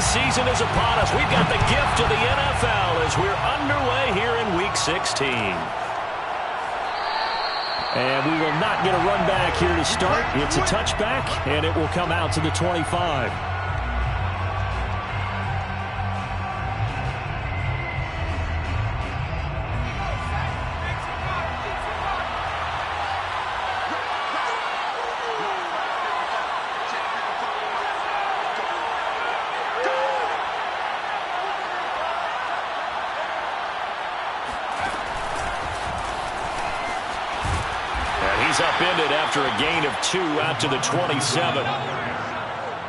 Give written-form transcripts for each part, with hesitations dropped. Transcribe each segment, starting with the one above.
season is upon us. We've got the gift of the NFL as we're underway here in Week 16. And we will not get a run back here to start. It's a touchback, and it will come out to the 25. He's upended after a gain of 2 out to the 27.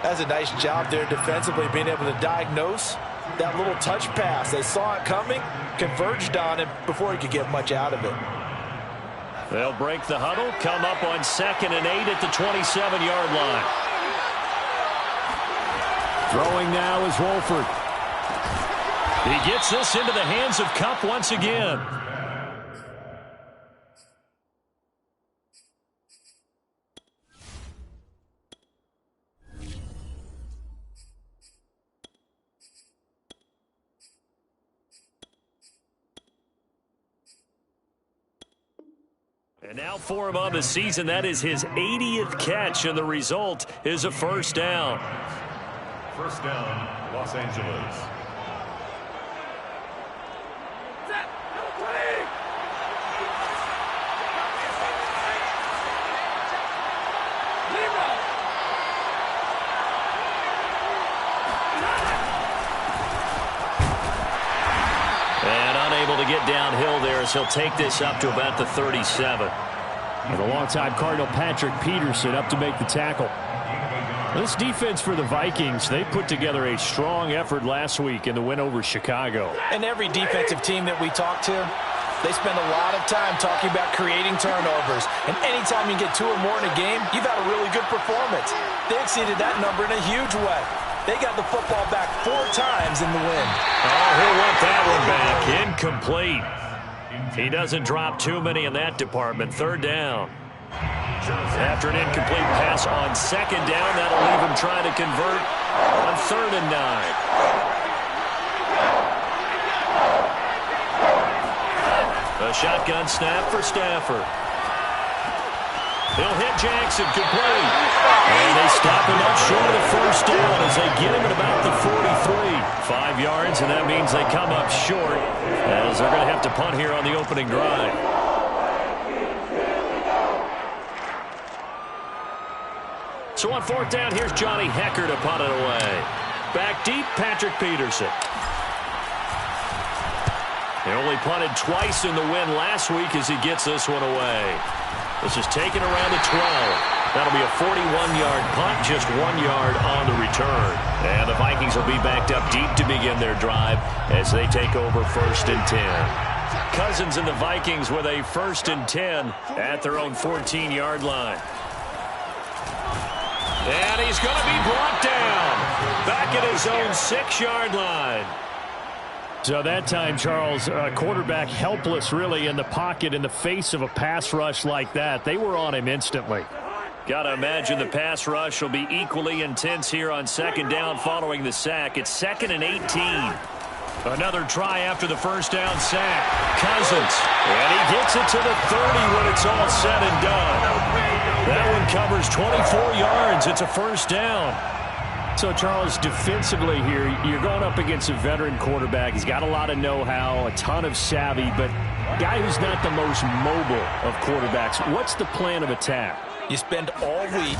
That's a nice job there defensively, being able to diagnose that little touch pass. They saw it coming, converged on him before he could get much out of it. They'll break the huddle, come up on 2nd and 8 at the 27-yard line. Throwing now is Wolford. He gets this into the hands of Kupp once again. And now for him on the season, that is his 80th catch, and the result is a first down. First down, Los Angeles. And unable to get downhill there as he'll take this up to about the 37. And the longtime Cardinal Patrick Peterson up to make the tackle. This defense for the Vikings, they put together a strong effort last week in the win over Chicago. And every defensive team that we talk to, they spend a lot of time talking about creating turnovers. And anytime you get 2 or more in a game, you've had a really good performance. They exceeded that number in a huge way. They got the football back 4 times in the win. Oh, he'll want that one back. Incomplete. He doesn't drop too many in that department. 3rd down. After an incomplete pass on 2nd down, that'll leave him trying to convert on 3rd and 9. A shotgun snap for Stafford. He'll hit Jackson, complete. And they stop him up short of the first down as they get him at about the 43. 5 yards, and that means they come up short as they're going to have to punt here on the opening drive. So on 4th down, here's Johnny Hekker to punt it away. Back deep, Patrick Peterson. They only punted twice in the win last week as he gets this one away. This is taken around the 12. That'll be a 41-yard punt, just 1 yard on the return. And the Vikings will be backed up deep to begin their drive as they take over 1st and 10. Cousins and the Vikings with a 1st and 10 at their own 14-yard line. And he's going to be brought down back at his own 6-yard line. So that time, Charles, quarterback helpless really in the pocket in the face of a pass rush like that. They were on him instantly. Got to imagine the pass rush will be equally intense here on 2nd down following the sack. It's 2nd and 18. Another try after the first down sack. Cousins. And he gets it to the 30 when it's all said and done. That one covers 24 yards. It's a first down. So, Charles, defensively here, you're going up against a veteran quarterback. He's got a lot of know-how, a ton of savvy, but a guy who's not the most mobile of quarterbacks. What's the plan of attack? You spend all week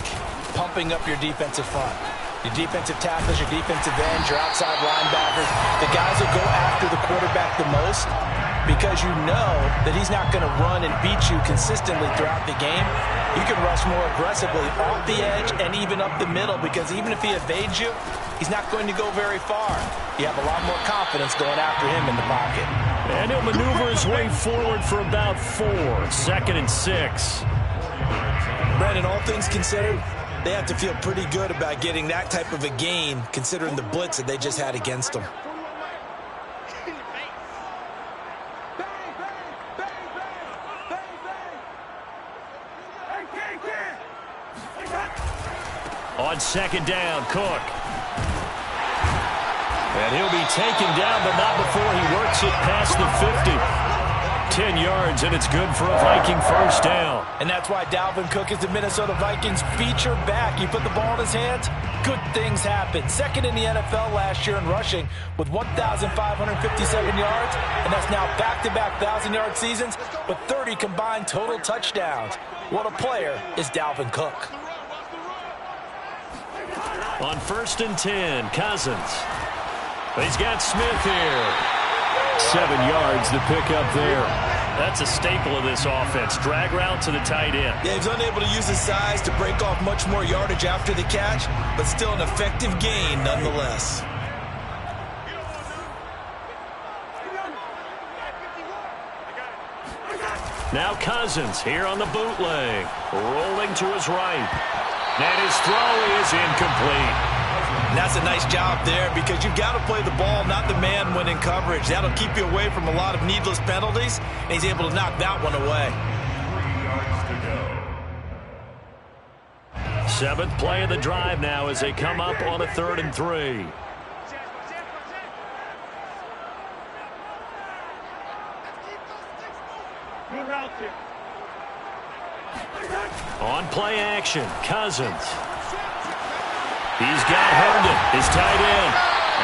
pumping up your defensive front. Your defensive tackles, your defensive ends, your outside linebackers, the guys who go after the quarterback the most, because you know that he's not going to run and beat you consistently throughout the game. You can rush more aggressively off the edge and even up the middle, because even if he evades you, he's not going to go very far. You have a lot more confidence going after him in the pocket. And he'll maneuver his way forward for about 4. 2nd and 6. Brandon, all things considered, they have to feel pretty good about getting that type of a gain, considering the blitz that they just had against them. On 2nd down, Cook. And he'll be taken down, but not before he works it past the 50. 10 yards, and it's good for a Viking first down. And that's why Dalvin Cook is the Minnesota Vikings feature back. You put the ball in his hands, good things happen. Second in the NFL last year in rushing with 1,557 yards, and that's now back-to-back 1,000-yard seasons with 30 combined total touchdowns. What a player is Dalvin Cook. On 1st and 10, Cousins. He's got Smith here. 7 yards to pick up there. That's a staple of this offense. Drag route to the tight end. Yeah, he's unable to use his size to break off much more yardage after the catch, but still an effective gain nonetheless. Now Cousins here on the bootleg. Rolling to his right. And his throw is incomplete. And that's a nice job there because you've got to play the ball, not the man when in coverage. That'll keep you away from a lot of needless penalties, and he's able to knock that one away. 3 yards to go. 7th play of the drive now as they come up on a 3rd and 3. On play action, Cousins. He's got Herndon, his tight end.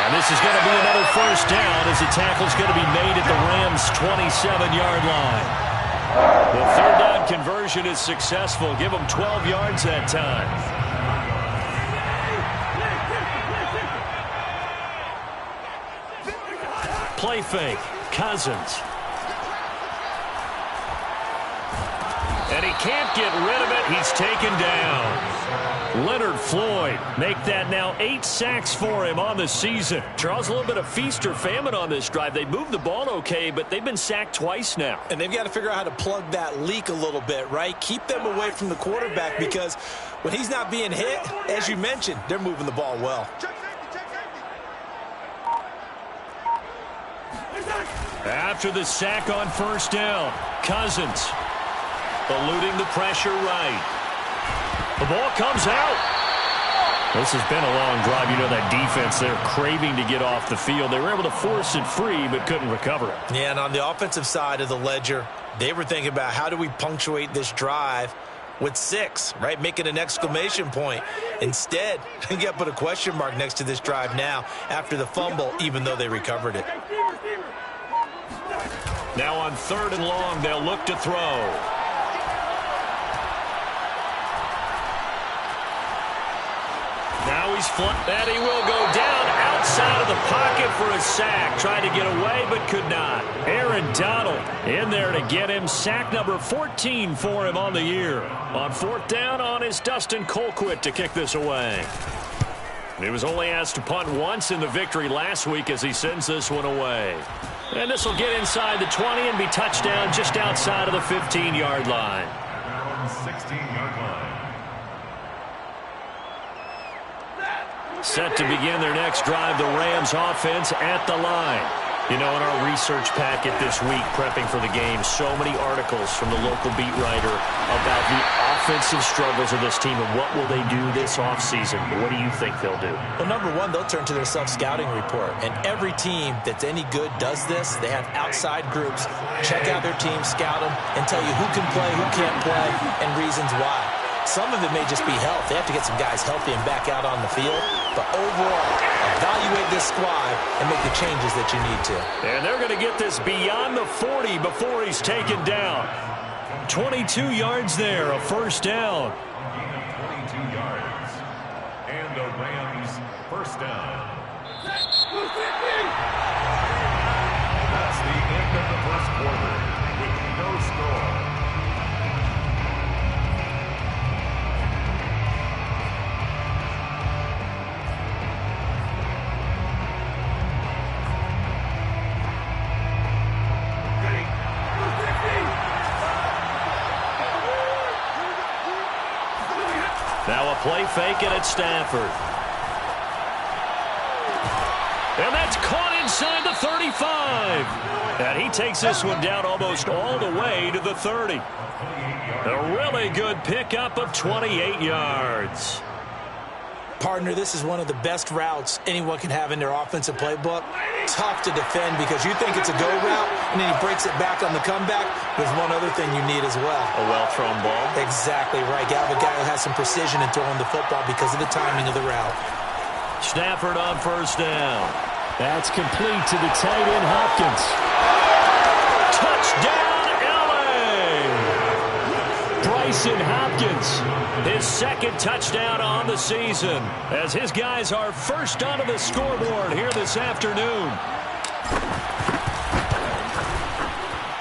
And this is going to be another first down as the tackle's going to be made at the Rams' 27-yard line. The 3rd down conversion is successful. Give them 12 yards that time. Play fake, Cousins. And he can't get rid of it. He's taken down. Leonard Floyd make that now 8 sacks for him on the season. Charles, a little bit of feast or famine on this drive. They moved the ball okay, but they've been sacked twice now. And they've got to figure out how to plug that leak a little bit, right? Keep them away from the quarterback because when he's not being hit, as you mentioned, they're moving the ball well. After the sack on 1st down, Cousins eluding the pressure right. The ball comes out. This has been a long drive. You know that defense, they're craving to get off the field. They were able to force it free but couldn't recover it. Yeah, and on the offensive side of the ledger, they were thinking about how do we punctuate this drive with 6, right? Making an exclamation point. Instead, you got to put a question mark next to this drive now after the fumble, even though they recovered it. Now on 3rd and long, they'll look to throw. Now he's flunked, and he will go down outside of the pocket for a sack. Tried to get away, but could not. Aaron Donald in there to get him. Sack number 14 for him on the year. On 4th down on is Dustin Colquitt to kick this away. He was only asked to punt once in the victory last week as he sends this one away. And this will get inside the 20 and be touchdown just outside of the 15-yard line. 16-yard line. Set to begin their next drive, the Rams offense at the line. You know, in our research packet this week, prepping for the game, so many articles from the local beat writer about the offensive struggles of this team and what will they do this offseason. What do you think they'll do? Well, number one, they'll turn to their self-scouting report. And every team that's any good does this. They have outside groups. Check out their team, scout them, and tell you who can play, who can't play, and reasons why. Some of it may just be health. They have to get some guys healthy and back out on the field. But overall, evaluate this squad and make the changes that you need to. And they're going to get this beyond the 40 before he's taken down. 22 yards there, a first down. 22 yards. And the Rams first down. That's the end of the first quarter with no score. Now a play fake and it's Stafford. And that's caught inside the 35. And he takes this one down almost all the way to the 30. A really good pickup of 28 yards. Partner, this is one of the best routes anyone can have in their offensive playbook. Tough to defend because you think it's a go route, and then he breaks it back on the comeback. There's one other thing you need as well. A well-thrown ball. Exactly right. You have a guy who has some precision in throwing the football because of the timing of the route. Stafford on first down. That's complete to the tight end, Hopkins. Touchdown, L.A. Brycen Hopkins. His second touchdown on the season as his guys are first onto the scoreboard here this afternoon.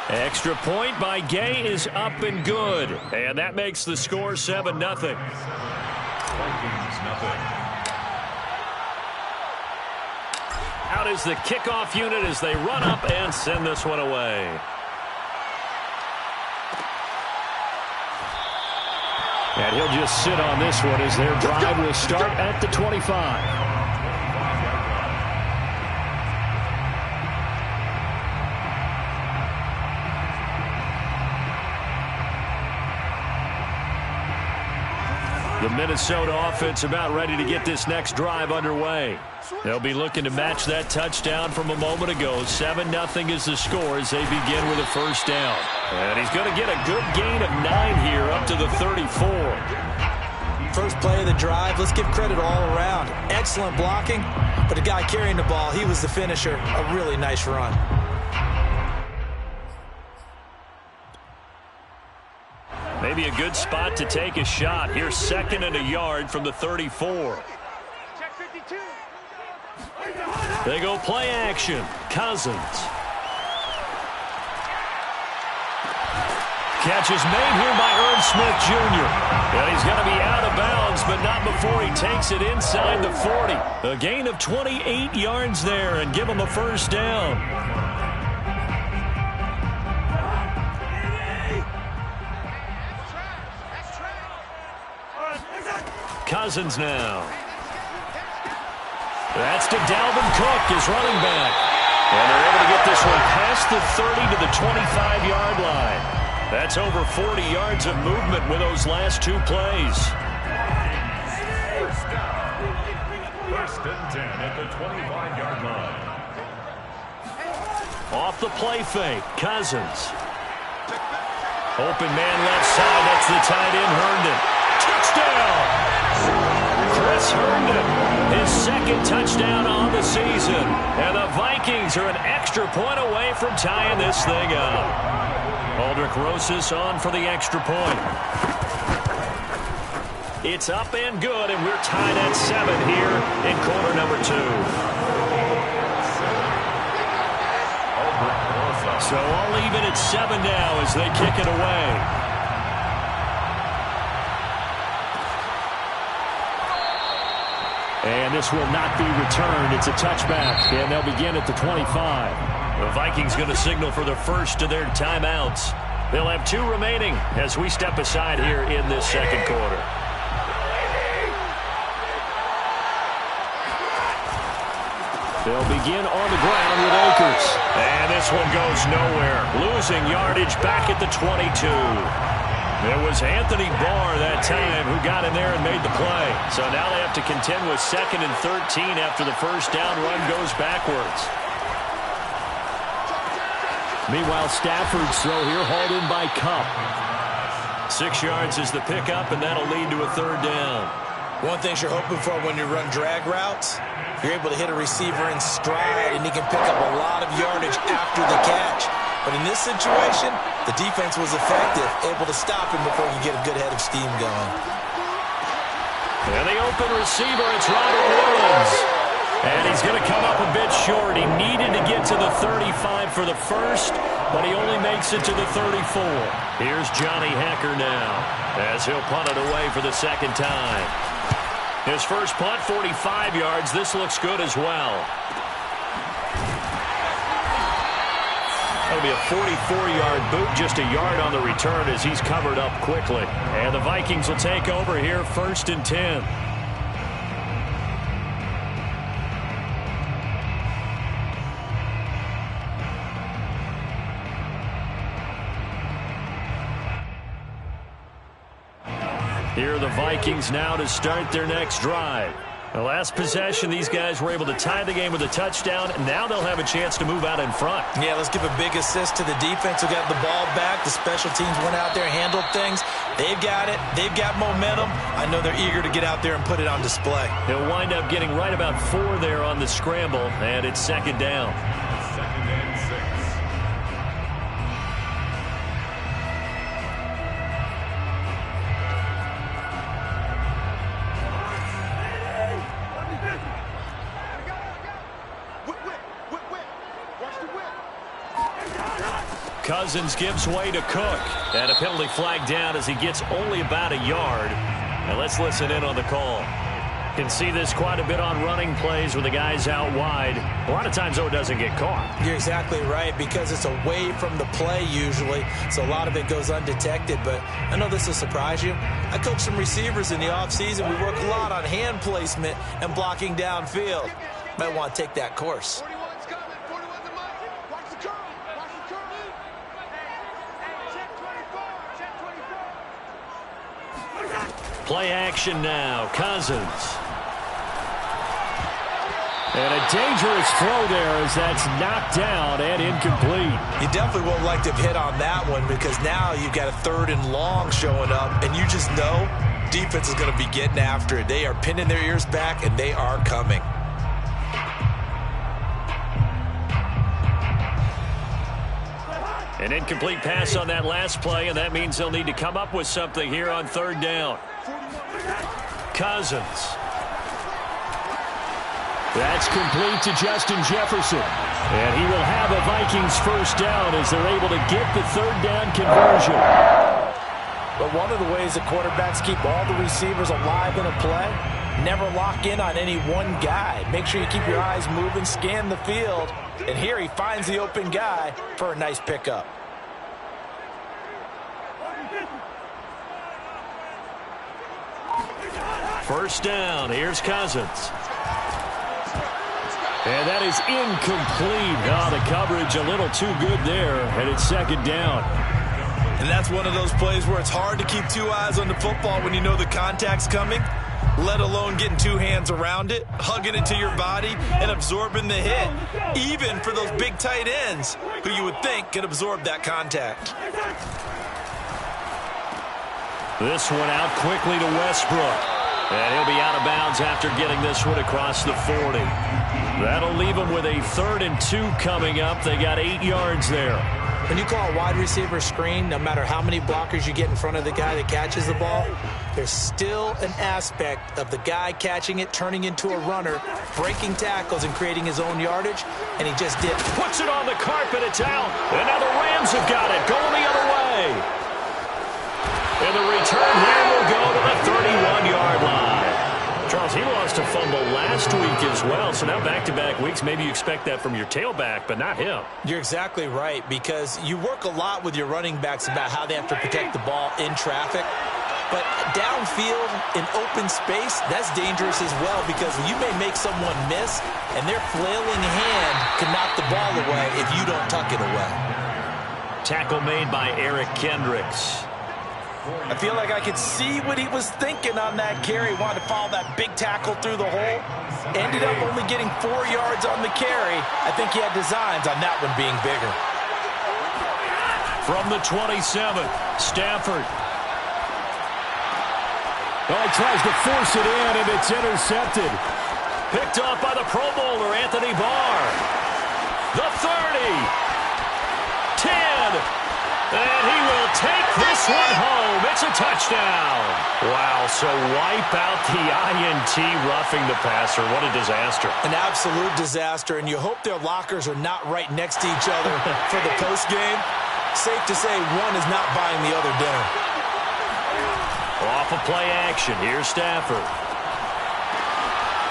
Extra point by Gay is up and good. And that makes the score 7-0. Vikings, nothing. Out is the kickoff unit as they run up and send this one away. And he'll just sit on this one as their drive will start at the 25. The Minnesota offense about ready to get this next drive underway. They'll be looking to match that touchdown from a moment ago. 7-0 is the score as they begin with a first down. And he's going to get a good gain of 9 here up to the 34. First play of the drive, let's give credit all around. Excellent blocking, but the guy carrying the ball, he was the finisher. A really nice run. Maybe a good spot to take a shot. Here's 2nd and a yard from the 34. They go play action. Cousins. Catch is made here by Irv Smith Jr. And he's going to be out of bounds, but not before he takes it inside the 40. A gain of 28 yards there and give him a first down. Cousins now. That's to Dalvin Cook, his running back. And they're able to get this one past the 30 to the 25-yard line. That's over 40 yards of movement with those last 2 plays. First and 10 at the 25-yard line. Off the play fake, Cousins. Open man left side, that's the tight end, Herndon. Touchdown! Chris Herndon, his 2nd touchdown on the season. And the Vikings are an extra point away from tying this thing up. Aldrick Rosas on for the extra point. It's up and good, and we're tied at 7 here in quarter number 2. So all even at 7 now as they kick it away. And this will not be returned. It's a touchback, and they'll begin at the 25. The Vikings going to signal for the first of their timeouts. They'll have 2 remaining as we step aside here in this second quarter. They'll begin on the ground with Akers. And this one goes nowhere. Losing yardage back at the 22. It was Anthony Barr that time who got in there and made the play. So now they have to contend with 2nd and 13 after the first down run goes backwards. Meanwhile, Stafford's throw here hauled in by Kupp. 6 yards is the pickup, and that'll lead to a 3rd down. One thing you're hoping for when you run drag routes, you're able to hit a receiver in stride, and he can pick up a lot of yardage after the catch. But in this situation, the defense was effective, able to stop him before he get a good head of steam going. And the open receiver, it's Robert Woods. And he's going to come up a bit short. He needed to get to the 35 for the first, but he only makes it to the 34. Here's Johnny Hekker now as he'll punt it away for the 2nd time. His first punt, 45 yards. This looks good as well. That'll be a 44-yard boot, just a yard on the return as he's covered up quickly. And the Vikings will take over here, 1st and 10. Here are the Vikings now to start their next drive. The last possession, these guys were able to tie the game with a touchdown, and now they'll have a chance to move out in front. Yeah, let's give a big assist to the defense who got the ball back. The special teams went out there, handled things. They've got it. They've got momentum. I know they're eager to get out there and put it on display. They'll wind up getting right about 4 there on the scramble, and it's second down. Second and 6. Cousins gives way to Cook. And a penalty flag down as he gets only about a yard. And let's listen in on the call. Can see this quite a bit on running plays with the guys out wide. A lot of times, though, it doesn't get caught. You're exactly right, because it's away from the play usually, so a lot of it goes undetected. But I know this will surprise you. I coach some receivers in the offseason. We work a lot on hand placement and blocking downfield. Might want to take that course. Play action now. Cousins. And a dangerous throw there as that's knocked down and incomplete. You definitely won't like to hit on that one, because now you've got a 3rd and long showing up, and you just know defense is going to be getting after it. They are pinning their ears back, and they are coming. An incomplete pass on that last play, and that means they'll need to come up with something here on 3rd down. Cousins. That's complete to Justin Jefferson. And he will have a Vikings first down as they're able to get the 3rd down conversion. But one of the ways that quarterbacks keep all the receivers alive in a play, never lock in on any one guy. Make sure you keep your eyes moving, scan the field. And here he finds the open guy for a nice pickup. First down. Here's Cousins. And that is incomplete. Oh, the coverage a little too good there, and it's second down. And that's one of those plays where it's hard to keep 2 eyes on the football when you know the contact's coming, let alone getting 2 hands around it, hugging it to your body, and absorbing the hit, even for those big tight ends who you would think can absorb that contact. This one out quickly to Westbrook. And he'll be out of bounds after getting this one across the 40. That'll leave them with a 3rd and 2 coming up. They got 8 yards there. When you call a wide receiver screen, no matter how many blockers you get in front of the guy that catches the ball, there's still an aspect of the guy catching it, turning into a runner, breaking tackles and creating his own yardage, and he just did. Puts it on the carpet, it's out. And now the Rams have got it, going the other way. And the return here will go to the 31-yard line. Charles, he lost a fumble last week as well, so now back-to-back weeks, maybe you expect that from your tailback, but not him. You're exactly right, because you work a lot with your running backs about how they have to protect the ball in traffic. But downfield in open space, that's dangerous as well, because you may make someone miss, and their flailing hand can knock the ball away if you don't tuck it away. Tackle made by Eric Kendricks. I feel like I could see what he was thinking on that carry. Wanted to follow that big tackle through the hole. Ended up only getting 4 yards on the carry. I think he had designs on that one being bigger. From the 27, Stafford. Oh, he tries to force it in, and it's intercepted. Picked off by the Pro Bowler, Anthony Barr. The 30. 10. And he will take this one home. It's a touchdown. Wow, so wipe out the INT roughing the passer. What a disaster. An absolute disaster, and you hope their lockers are not right next to each other for the postgame. Safe to say one is not buying the other dinner. Off of play action, here's Stafford.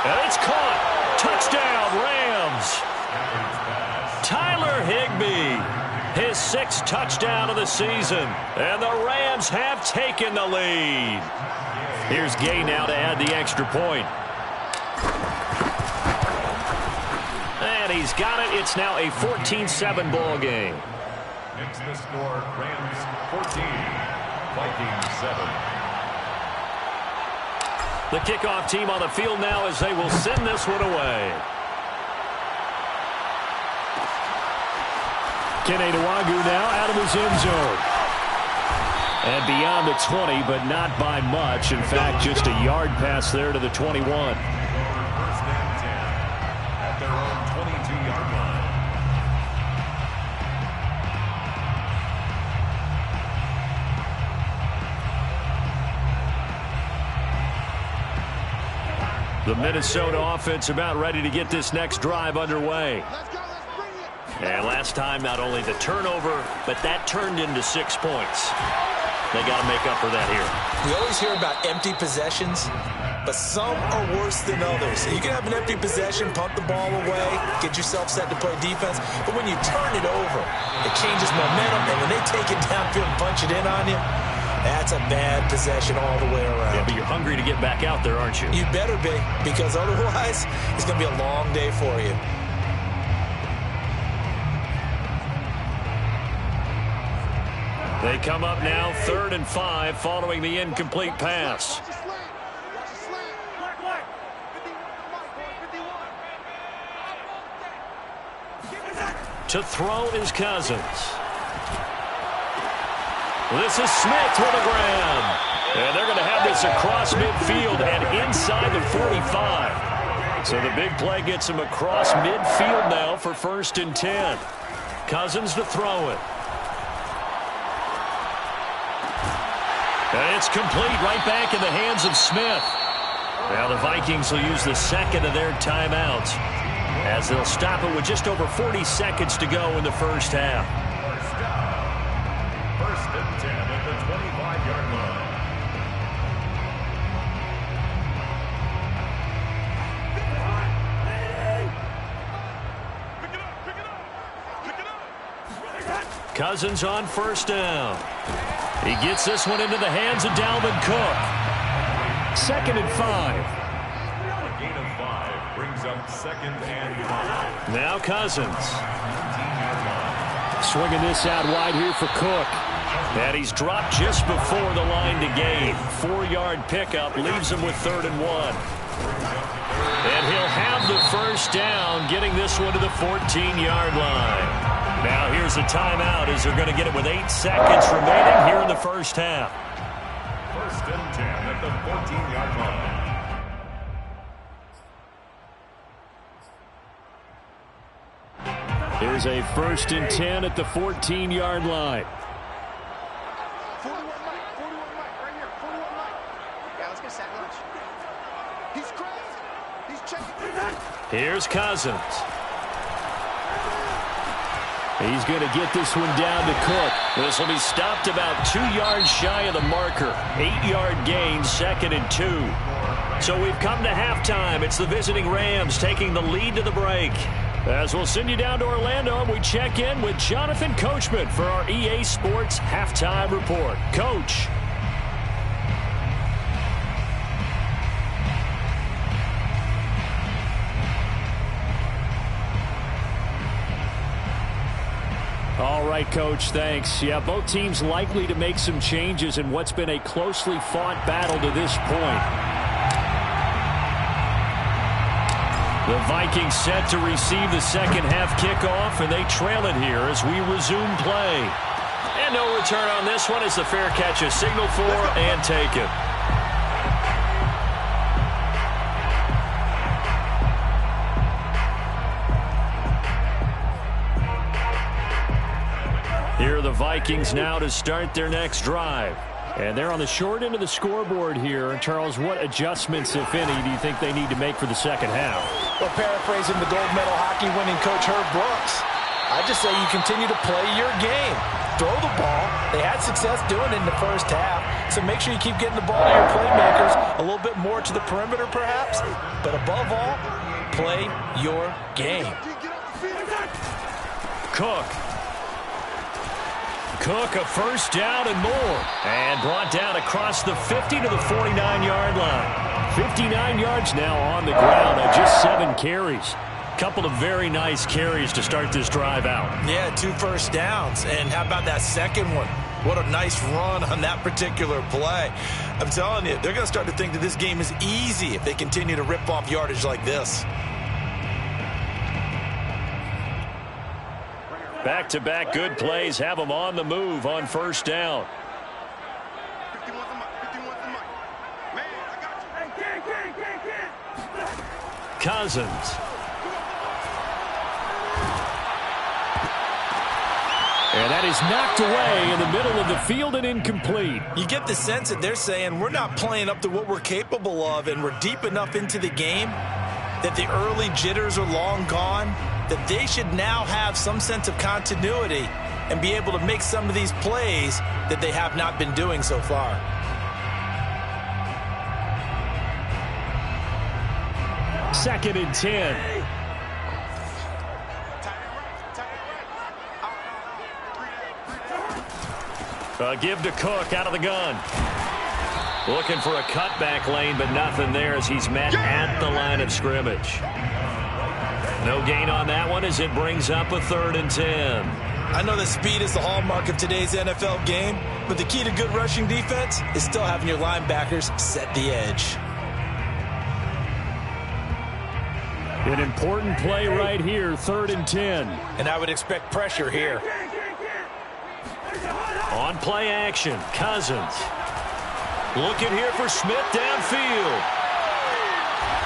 And it's caught. Touchdown, Rams. Tyler Higbee. His 6th touchdown of the season. And the Rams have taken the lead. Here's Gay now to add the extra point. And he's got it. It's now a 14-7 ball game. It's the score, Rams 14, Vikings 7. The kickoff team on the field now as they will send this one away. Kene Nwangwu now out of his end zone. And beyond the 20, but not by much. In fact, just a yard pass there to the 21. First and 10 at their own 22-yard line. The Minnesota offense about ready to get this next drive underway. And last time, not only the turnover, but that turned into 6 points. They got to make up for that here. We always hear about empty possessions, but some are worse than others. You can have an empty possession, pump the ball away, get yourself set to play defense, but when you turn it over, it changes momentum, and when they take it downfield and punch it in on you, that's a bad possession all the way around. Yeah, but you're hungry to get back out there, aren't you? You better be, because otherwise, it's going to be a long day for you. They come up now 3rd and 5 following the incomplete pass. To throw is Cousins. This is Smith with a grab. And they're going to have this across midfield and inside the 45. So the big play gets him across midfield now for 1st and 10. Cousins to throw it. And it's complete, right back in the hands of Smith. Now the Vikings will use the second of their timeouts as they'll stop it with just over 40 seconds to go in the first half. First and 10 at the 25-yard line. Cousins on 1st down. He gets this one into the hands of Dalvin Cook. 2nd and 5. A gain of 5 brings up 2nd and 5. Now Cousins. 19-yard line. Swinging this out wide here for Cook. And he's dropped just before the line to gain. 4-yard pickup leaves him with 3rd and 1. And he'll have the first down, getting this one to the 14-yard line. Now here's a timeout as they're going to get it with 8 seconds remaining here in the first half. First and 10 at the 14-yard line. Here's a 1st and 10 at the 14-yard line. 41 Mike, right here, 41 Mike. Yeah, let's get sack lunch. He's crazy. He's checking. Here's Cousins. He's going to get this one down to Cook. This will be stopped about 2 yards shy of the marker. 8-yard gain, 2nd and 2. So we've come to halftime. It's the visiting Rams taking the lead to the break. As we'll send you down to Orlando, we check in with Jonathan Coachman for our EA Sports Halftime Report. Coach. All right, Coach, thanks. Yeah, both teams likely to make some changes in what's been a closely fought battle to this point. The Vikings set to receive the second half kickoff, and they trail it here as we resume play. And no return on this one as the fair catch is signaled for and taken. Here are the Vikings now to start their next drive. And they're on the short end of the scoreboard here. Charles, what adjustments, if any, do you think they need to make for the second half? Well, paraphrasing the gold medal hockey winning coach Herb Brooks, I just say you continue to play your game. Throw the ball. They had success doing it in the first half, so make sure you keep getting the ball to your playmakers, a little bit more to the perimeter perhaps, but above all, play your game. Cook, a first down and more. And brought down across the 50 to the 49-yard line. 59 yards now on the ground on just 7 carries. Couple of very nice carries to start this drive out. Yeah, 2 first downs. And how about that second one? What a nice run on that particular play. I'm telling you, they're going to start to think that this game is easy if they continue to rip off yardage like this. Back-to-back good plays have them on the move on first down. Cousins. And that is knocked away in the middle of the field and incomplete. You get the sense that they're saying we're not playing up to what we're capable of, and we're deep enough into the game that the early jitters are long gone, that they should now have some sense of continuity and be able to make some of these plays that they have not been doing so far. Second and 10. Give to Cook out of the gun. Looking for a cutback lane, but nothing there as he's met at the line of scrimmage. No gain on that one as it brings up a 3rd and 10. I know that speed is the hallmark of today's NFL game, but the key to good rushing defense is still having your linebackers set the edge. An important play right here, 3rd and 10. And I would expect pressure here. On play action, Cousins. Looking here for Smith downfield.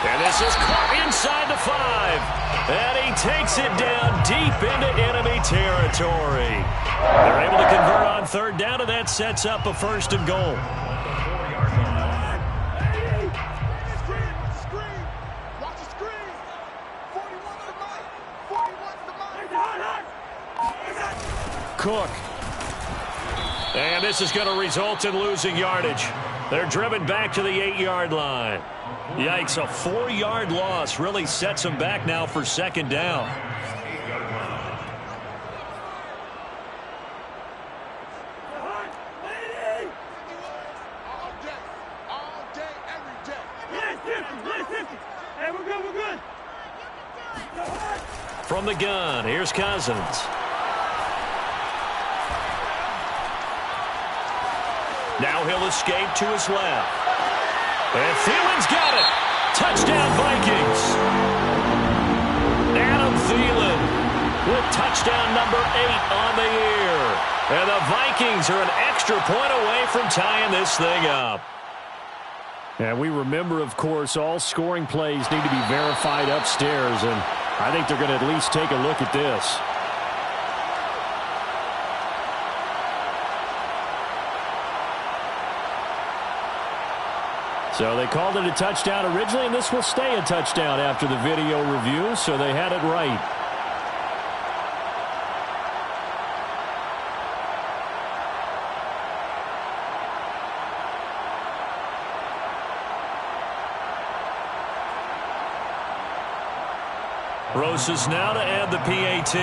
And this is caught inside the 5. And he takes it down deep into enemy territory. They're able to convert on 3rd down, and that sets up a 1st and goal. Cook. And this is going to result in losing yardage. They're driven back to the 8-yard line. Yikes, a 4-yard loss really sets them back now for 2nd down. From the gun, here's Cousins. Now he'll escape to his left. And Thielen's got it. Touchdown, Vikings. Adam Thielen with touchdown number 8 on the year. And the Vikings are an extra point away from tying this thing up. And we remember, of course, all scoring plays need to be verified upstairs. And I think they're going to at least take a look at this. So they called it a touchdown originally, and this will stay a touchdown after the video review, so they had it right. Rosas now to add the PAT.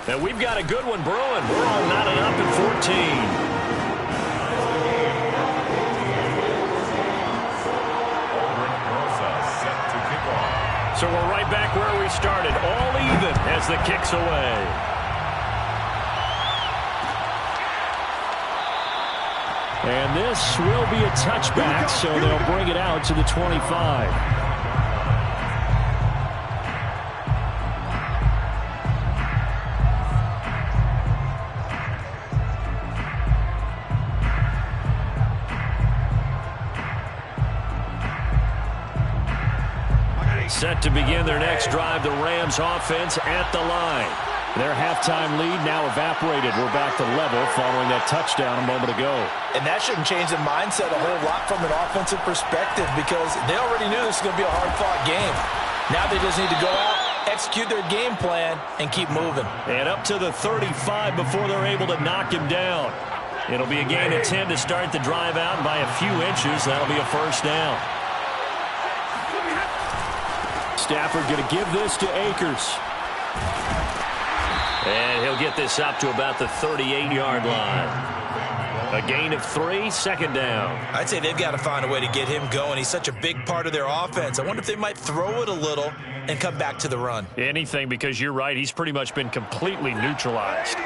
And we've got a good one brewing. We're all knotted up at 14. So we're right back where we started, all even as the kick's away. And this will be a touchback, so they'll bring it out to the 25. Set to begin their next drive, the Rams offense at the line. Their halftime lead now evaporated. We're back to level following that touchdown a moment ago. And that shouldn't change the mindset a whole lot from an offensive perspective because they already knew this was going to be a hard-fought game. Now they just need to go out, execute their game plan, and keep moving. And up to the 35 before they're able to knock him down. It'll be a gain of 10 to start the drive out, and by a few inches, that'll be a 1st down. Stafford going to give this to Akers. And he'll get this up to about the 38-yard line. A gain of 3, second down. I'd say they've got to find a way to get him going. He's such a big part of their offense. I wonder if they might throw it a little and come back to the run. Anything, because you're right. He's pretty much been completely neutralized.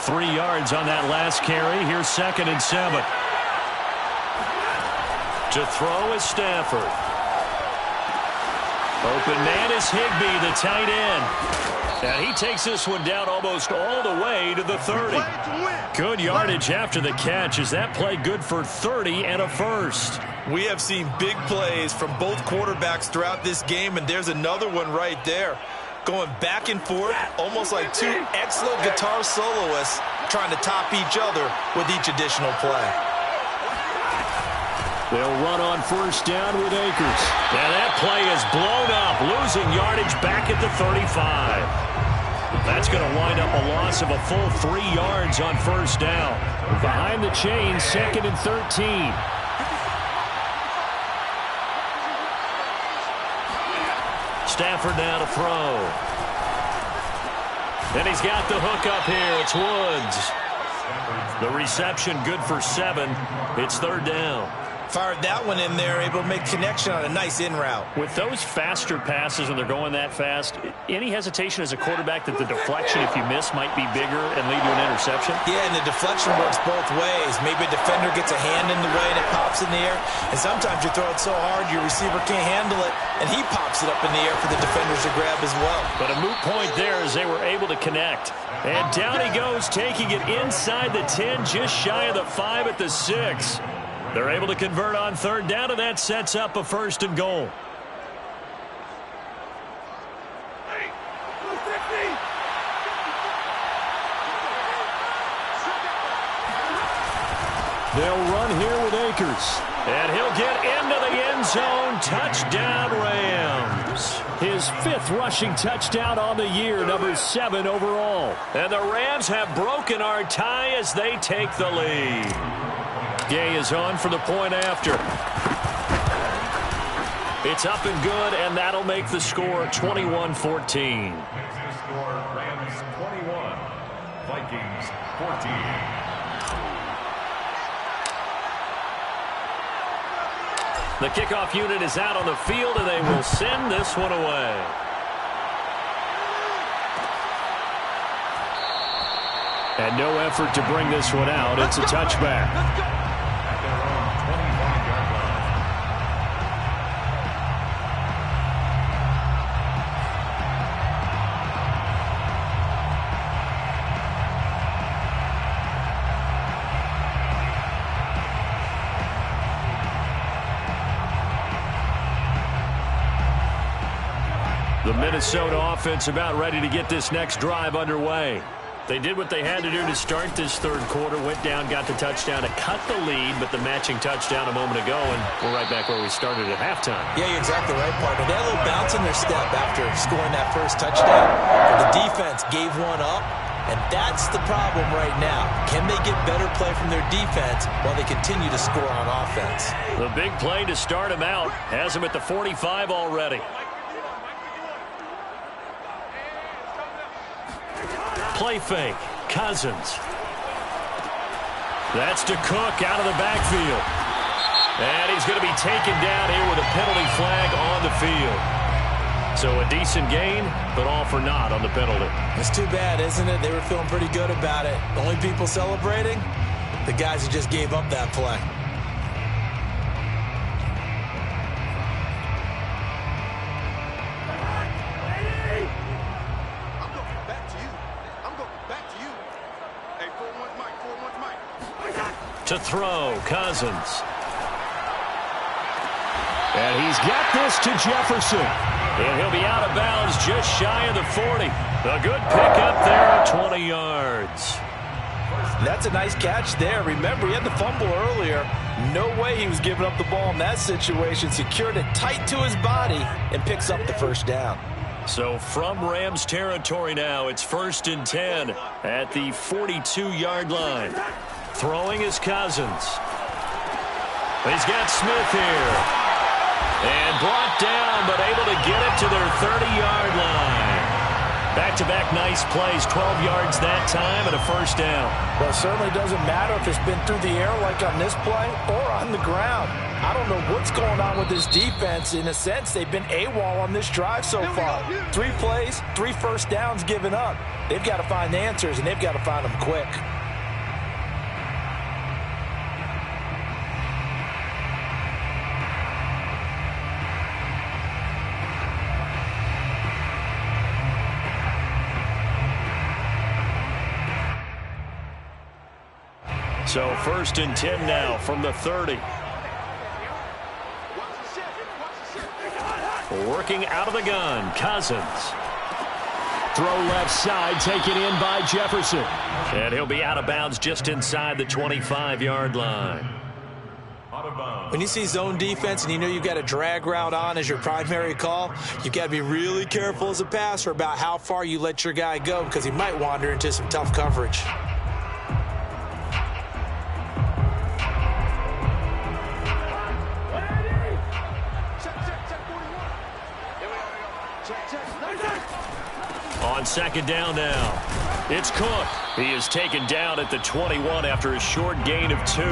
3 yards on that last carry. Here's 2nd and 7. To throw is Stafford. Open man is Higbee, the tight end. And he takes this one down almost all the way to the 30. Good yardage after the catch. Is that play good for 30 and a first? We have seen big plays from both quarterbacks throughout this game, and there's another one right there. Going back and forth, almost like 2 excellent guitar soloists trying to top each other with each additional play. They'll run on first down with Akers. And that play is blown up, losing yardage back at the 35. That's going to wind up a loss of a full 3 yards on first down. Behind the chain, 2nd and 13. Stafford now to throw. And he's got the hook up here. It's Woods. The reception good for 7. It's 3rd down. Fired that one in there, able to make connection on a nice in route. With those faster passes when they're going that fast, any hesitation as a quarterback that the deflection, if you miss, might be bigger and lead to an interception? Yeah, and the deflection works both ways. Maybe a defender gets a hand in the way and it pops in the air. And sometimes you throw it so hard your receiver can't handle it, and he pops it up in the air for the defenders to grab as well. But a moot point there as they were able to connect. And down he goes, taking it inside the 10, just shy of the 5 at the 6. They're able to convert on 3rd down, and that sets up a 1st and goal. They'll run here with Akers. And he'll get into the end zone. Touchdown, Rams. His 5th rushing touchdown on the year, number 7 overall. And the Rams have broken our tie as they take the lead. Gay is on for the point after. It's up and good, and that'll make the score 21-14. Score Rams 21, Vikings 14. The kickoff unit is out on the field, and they will send this one away. And no effort to bring this one out. It's a touchback. The Minnesota offense about ready to get this next drive underway. They did what they had to do to start this 3rd quarter, went down, got the touchdown to cut the lead, but the matching touchdown a moment ago, and we're right back where we started at halftime. Yeah, you're exactly right, partner. They had a little bounce in their step after scoring that first touchdown. But the defense gave one up, and that's the problem right now. Can they get better play from their defense while they continue to score on offense? The big play to start him out has him at the 45 already. Play fake. Cousins. That's to Cook out of the backfield. And he's going to be taken down here with a penalty flag on the field. So a decent gain, but all for naught on the penalty. It's too bad, isn't it? They were feeling pretty good about it. The only people celebrating? The guys who just gave up that play. To throw, Cousins. And he's got this to Jefferson. And he'll be out of bounds just shy of the 40. A good pickup there at 20 yards. That's a nice catch there. Remember, he had the fumble earlier. No way he was giving up the ball in that situation. Secured it tight to his body and picks up the 1st down. So from Rams territory now, it's 1st and 10 at the 42-yard line. Throwing is Cousins. He's got Smith here. And brought down, but able to get it to their 30-yard line. Back-to-back nice plays, 12 yards that time and a first down. Well, it certainly doesn't matter if it's been through the air like on this play or on the ground. I don't know what's going on with this defense. In a sense, they've been AWOL on this drive so far. 3 plays, 3 first downs given up. They've got to find answers, and they've got to find them quick. So 1st and 10 now from the 30. Working out of the gun, Cousins. Throw left side, taken in by Jefferson. And he'll be out of bounds just inside the 25-yard line. When you see zone defense and you know you've got a drag route on as your primary call, you've got to be really careful as a passer about how far you let your guy go because he might wander into some tough coverage. On 2nd down now, it's Cook. He is taken down at the 21 after a short gain of 2.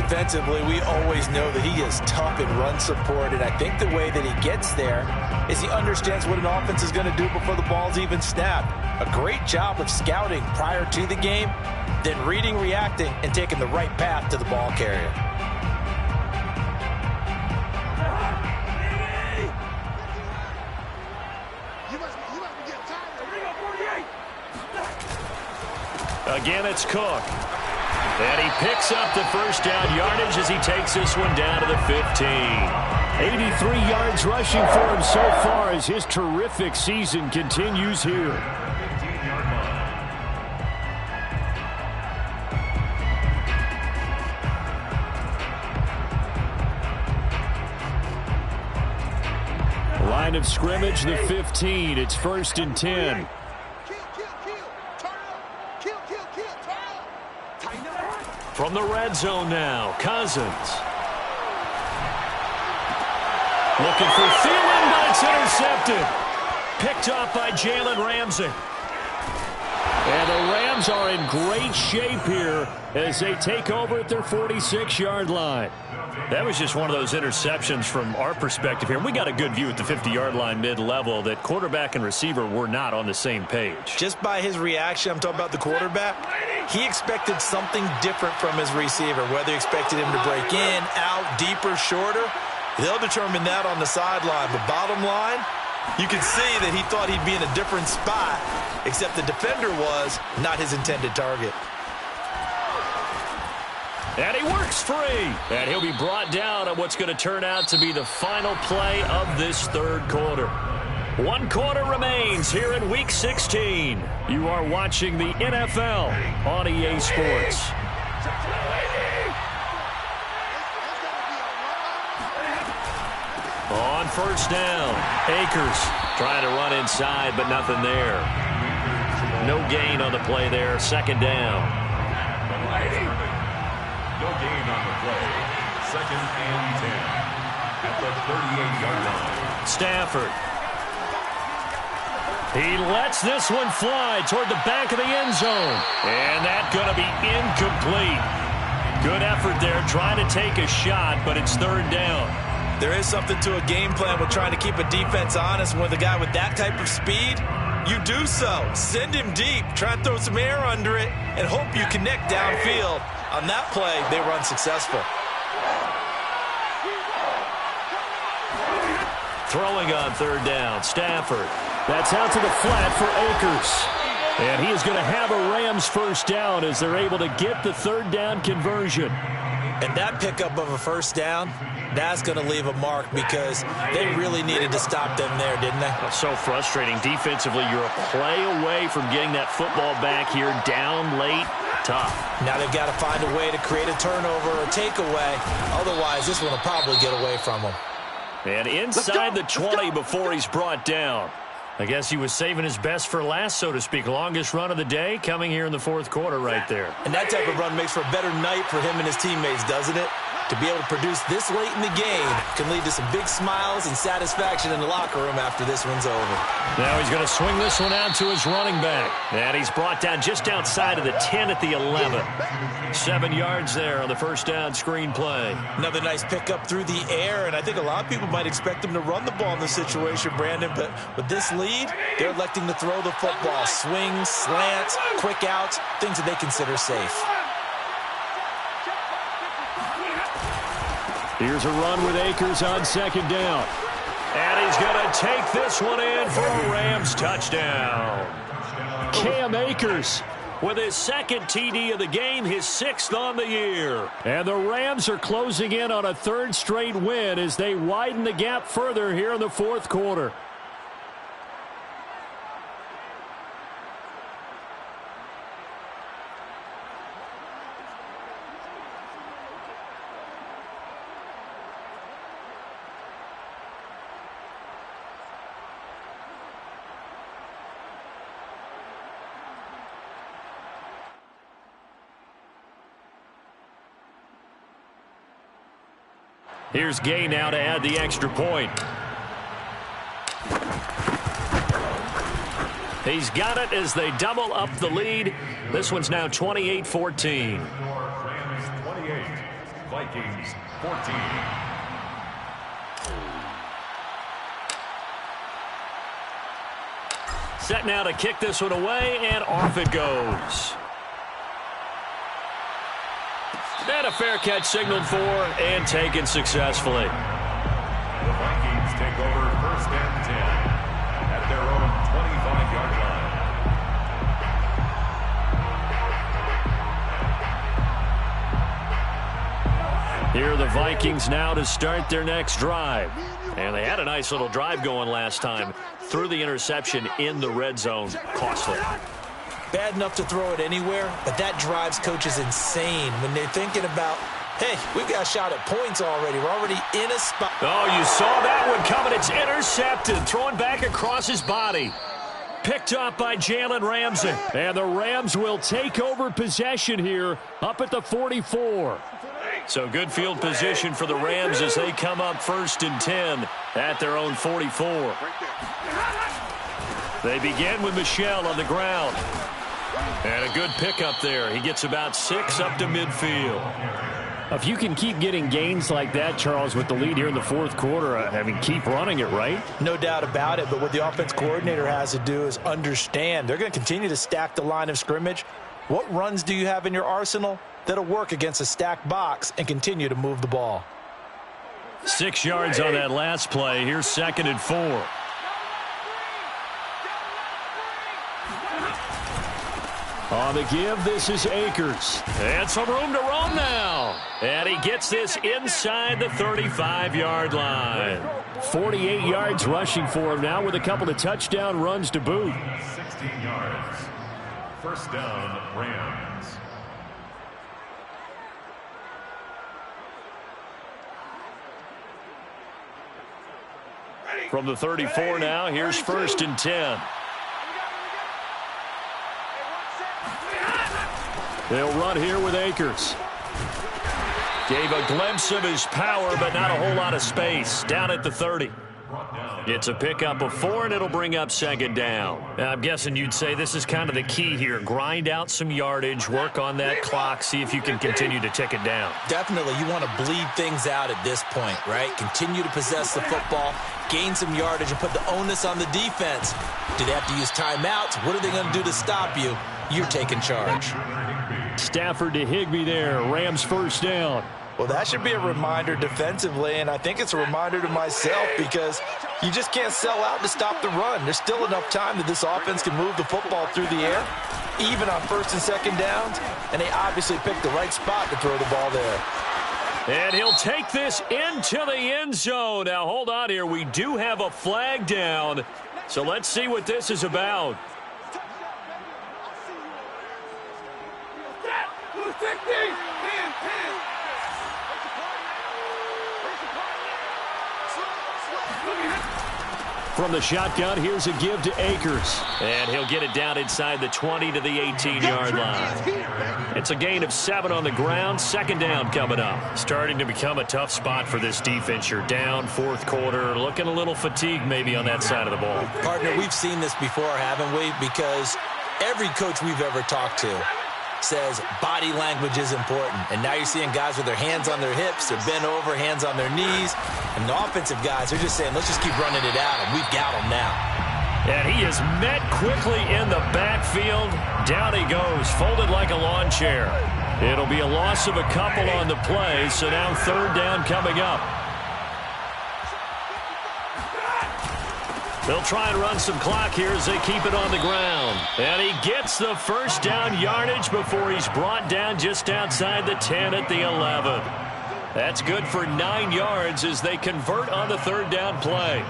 Defensively, we always know that he is tough in run support, and I think the way that he gets there is he understands what an offense is going to do before the ball's even snapped. A great job of scouting prior to the game, then reading, reacting, and taking the right path to the ball carrier. Again, it's Cook. And he picks up the first down yardage as he takes this one down to the 15. 83 yards rushing for him so far as his terrific season continues here. 15-yard line. Line of scrimmage, the 15. It's 1st and 10. From the red zone now, Cousins. Looking for Thielen, but it's intercepted. Picked off by Jalen Ramsey. And the Rams are in great shape here as they take over at their 46-yard line. That was just one of those interceptions from our perspective here. We got a good view at the 50-yard line mid-level that quarterback and receiver were not on the same page. Just by his reaction, I'm talking about the quarterback, he expected something different from his receiver, whether he expected him to break in, out, deeper, shorter. They'll determine that on the sideline. But bottom line, you can see that he thought he'd be in a different spot, except the defender was not his intended target. And he works free. And he'll be brought down on what's going to turn out to be the final play of this 3rd quarter. 1 quarter remains here in Week 16. You are watching the NFL on EA Sports. On 1st down, Akers trying to run inside, but nothing there. No gain on the play there. 2nd down. No gain on the play. 2nd and 10 at the 38-yard line. Stafford. He lets this one fly toward the back of the end zone. And that's going to be incomplete. Good effort there trying to take a shot, but it's 3rd down. There is something to a game plan with trying to keep a defense honest. With a guy with that type of speed, you do so. Send him deep. Try and throw some air under it and hope you connect downfield. On that play, they were unsuccessful. Throwing on 3rd down, Stafford. That's out to the flat for Akers. And he is going to have a Rams first down as they're able to get the 3rd down conversion. And that pickup of a first down, that's going to leave a mark because they really needed to stop them there, didn't they? So frustrating. Defensively, you're a play away from getting that football back here down late. Tough. Now they've got to find a way to create a turnover or takeaway. Otherwise, this one will probably get away from them. And inside the 20 before he's brought down. I guess he was saving his best for last, so to speak. Longest run of the day coming here in the 4th quarter right there. And that type of run makes for a better night for him and his teammates, doesn't it? to be able to produce this late in the game can lead to some big smiles and satisfaction in the locker room after this one's over. Now he's going to swing this one out to his running back. And he's brought down just outside of the 10 at the 11. 7 yards there on the first down screen play. Another nice pickup through the air, and I think a lot of people might expect him to run the ball in this situation, Brandon, but with this lead, they're electing to throw the football. Swings, slants, quick outs, things that they consider safe. Here's a run with Akers on second down. And he's going to take this one in for a Rams touchdown. Cam Akers with his second TD of the game, his 6th on the year. And the Rams are closing in on a 3rd straight win as they widen the gap further here in the 4th quarter. Here's Gay now to add the extra point. He's got it as they double up the lead. This one's now 28-14. Rams 28, Vikings 14. Set now to kick this one away, and off it goes. And a fair catch signaled for and taken successfully. The Vikings take over 1st and 10 at their own 25-yard line. Here are the Vikings now to start their next drive. And they had a nice little drive going last time. Threw the interception in the red zone. Costly. Bad enough to throw it anywhere, but that drives coaches insane when they're thinking about, hey, we've got a shot at points already. We're already in a spot. Oh, you saw that one coming. It's intercepted. Thrown back across his body. Picked up by Jalen Ramsey. And the Rams will take over possession here up at the 44. So good field position for the Rams as they come up 1st and 10 at their own 44. They begin with Michel on the ground. And a good pickup there. He gets about 6 up to midfield. If you can keep getting gains like that, Charles, with the lead here in the 4th quarter, I mean, keep running it, right? No doubt about it, but what the offense coordinator has to do is understand. They're going to continue to stack the line of scrimmage. What runs do you have in your arsenal that'll work against a stacked box and continue to move the ball? 6 yards on that last play. Here's 2nd and 4. On the give, this is Akers. And some room to run now. And he gets this inside the 35-yard line. 48 yards rushing for him now with a couple of touchdown runs to boot. 16 yards. 1st down, Rams. From the 34 now, here's 1st and 10. They'll run here with Akers. Gave a glimpse of his power, but not a whole lot of space. Down at the 30. It's a pickup of 4, and it'll bring up 2nd down. I'm guessing you'd say this is kind of the key here. Grind out some yardage, work on that clock, see if you can continue to tick it down. Definitely, you want to bleed things out at this point, right? Continue to possess the football, gain some yardage, and put the onus on the defense. Do they have to use timeouts? What are they going to do to stop you? You're taking charge. Stafford to Higbee there. Rams 1st down. Well, that should be a reminder defensively, and I think it's a reminder to myself because you just can't sell out to stop the run. There's still enough time that this offense can move the football through the air, even on 1st and 2nd downs, and they obviously picked the right spot to throw the ball there. And he'll take this into the end zone. Now, hold on here. We do have a flag down, so let's see what this is about. From the shotgun, here's a give to Akers. And he'll get it down inside the 20 to the 18-yard line. It's a gain of 7 on the ground. Second down coming up. Starting to become a tough spot for this defense. You're down fourth quarter. Looking a little fatigued maybe on that side of the ball. Partner, we've seen this before, haven't we? Because every coach we've ever talked to says body language is important. And now you're seeing guys with their hands on their hips, they're bent over, hands on their knees. And the offensive guys, they're just saying, let's just keep running it out, and we've got them now. And he is met quickly in the backfield. Down he goes, folded like a lawn chair. It'll be a loss of a couple on the play, so now third down coming up. They'll try and run some clock here as they keep it on the ground. And he gets the first down yardage before he's brought down just outside the 10 at the 11. That's good for 9 yards as they convert on the third down play.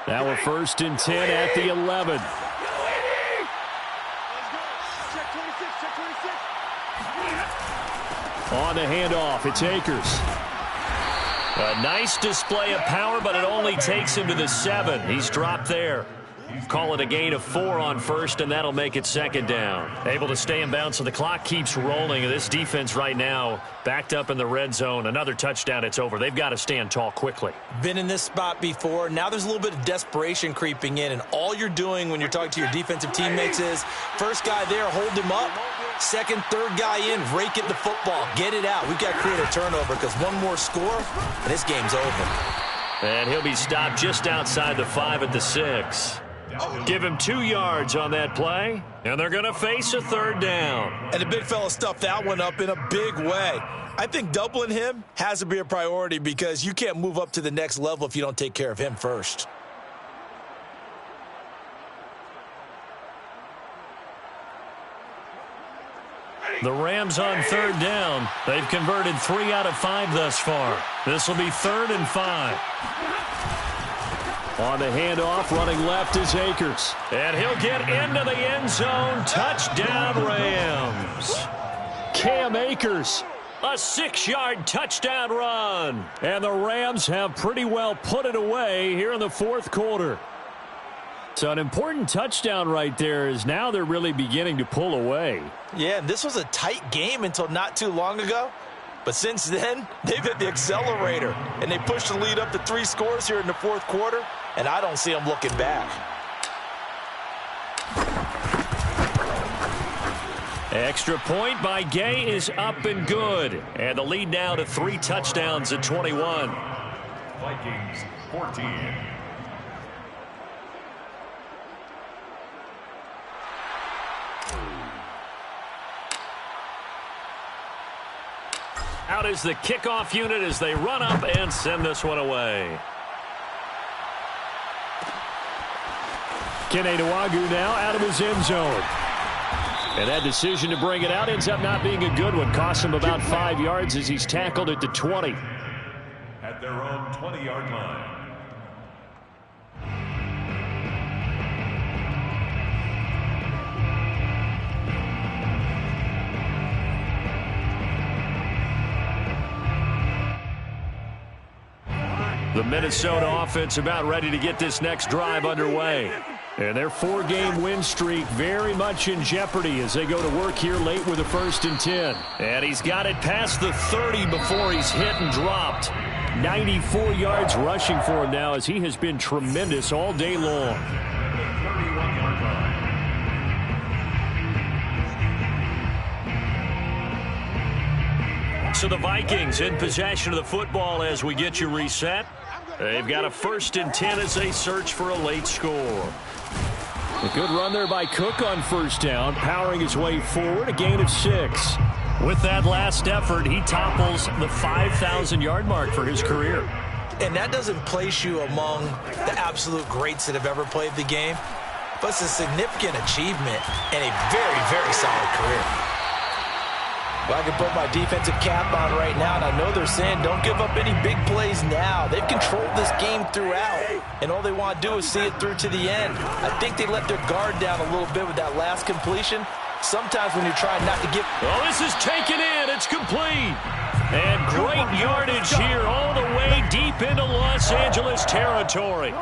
Now we're first and 10 at the 11. On the handoff, it's Akers. A nice display of power, but it only takes him to the 7. He's dropped there. Call it a gain of 4 on first, and that'll make it second down. Able to stay in bounds, so the clock keeps rolling. This defense right now backed up in the red zone. Another touchdown, it's over. They've got to stand tall quickly. Been in this spot before. Now there's a little bit of desperation creeping in, and all you're doing when you're talking to your defensive teammates is first guy there, hold him up. Second, third guy in, rake at the football. Get it out. We've got to create a turnover because one more score, and this game's over. And he'll be stopped just outside the 5 at the 6. Give him 2 yards on that play, and they're going to face a third down. And the big fella stuffed that one up in a big way. I think doubling him has to be a priority because you can't move up to the next level if you don't take care of him first. The Rams on third down. They've converted 3 out of 5 thus far. This will be 3rd and 5. On the handoff, running left is Akers. And he'll get into the end zone. Touchdown, Rams. Cam Akers, a 6-yard touchdown run. And the Rams have pretty well put it away here in the fourth quarter. So an important touchdown right there is now they're really beginning to pull away. Yeah, this was a tight game until not too long ago. But since then, they've hit the accelerator. And they pushed the lead up to 3 scores here in the fourth quarter. And I don't see them looking back. Extra point by Gay is up and good. And the lead now to 3 touchdowns at 21. Vikings 14. Out is the kickoff unit as they run up and send this one away. Kene Nwangwu now out of his end zone. And that decision to bring it out ends up not being a good one. Costs him about 5 yards as he's tackled at the 20. At their own 20-yard line. The Minnesota offense about ready to get this next drive underway. And their 4-game win streak very much in jeopardy as they go to work here late with a 1st and 10. And he's got it past the 30 before he's hit and dropped. 94 yards rushing for him now as he has been tremendous all day long. So the Vikings in possession of the football as we get you reset. They've got a 1st and 10 as they search for a late score. A good run there by Cook on first down, powering his way forward, a gain of 6. With that last effort, he topples the 5,000-yard mark for his career. And that doesn't place you among the absolute greats that have ever played the game, but it's a significant achievement and a very, very solid career. Well, I can put my defensive cap on right now, and I know they're saying don't give up any big plays now. They've controlled this game throughout, and all they want to do is see it through to the end. I think they let their guard down a little bit with that last completion. Sometimes when you're trying not to give... Oh, this is taken in. It's complete. And great yardage here all the way deep into Los Angeles territory.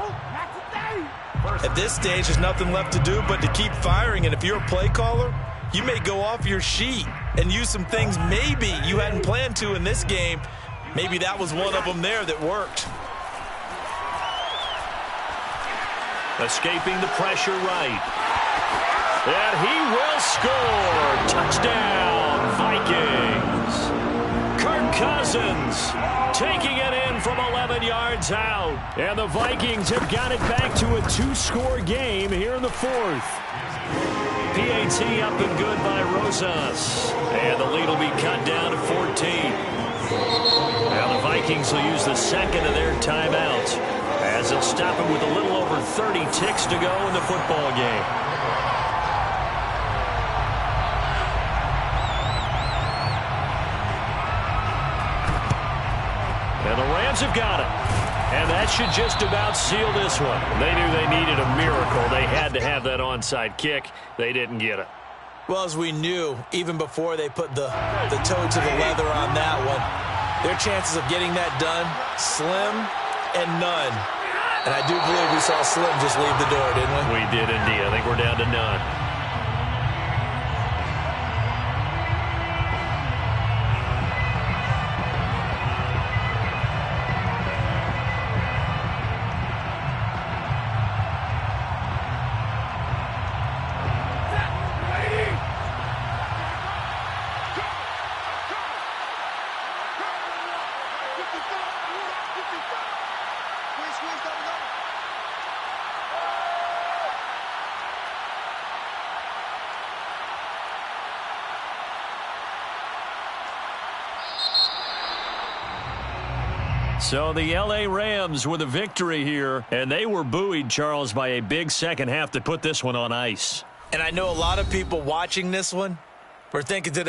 At this stage, there's nothing left to do but to keep firing. And if you're a play caller, you may go off your sheet and use some things maybe you hadn't planned to in this game. Maybe that was one of them there that worked. Escaping the pressure right. And he will score. Touchdown, Vikings. Kirk Cousins taking it in from 11 yards out. And the Vikings have got it back to a 2-score game here in the fourth. PAT up and good by Rosas. And the lead will be cut down to 14. Now the Vikings will use the second of their timeouts as they'll stop it with a little over 30 ticks to go in the football game. And the Rams have got it. And that should just about seal this one. They knew they needed a miracle. They had to have that onside kick. They didn't get it. Well, as we knew, even before they put the toe to the leather on that one, their chances of getting that done, slim and none. And I do believe we saw Slim just leave the door, didn't we? We did indeed. I think we're down to none. So the L.A. Rams with a victory here, and they were buoyed, Charles, by a big second half to put this one on ice. And I know a lot of people watching this one were thinking to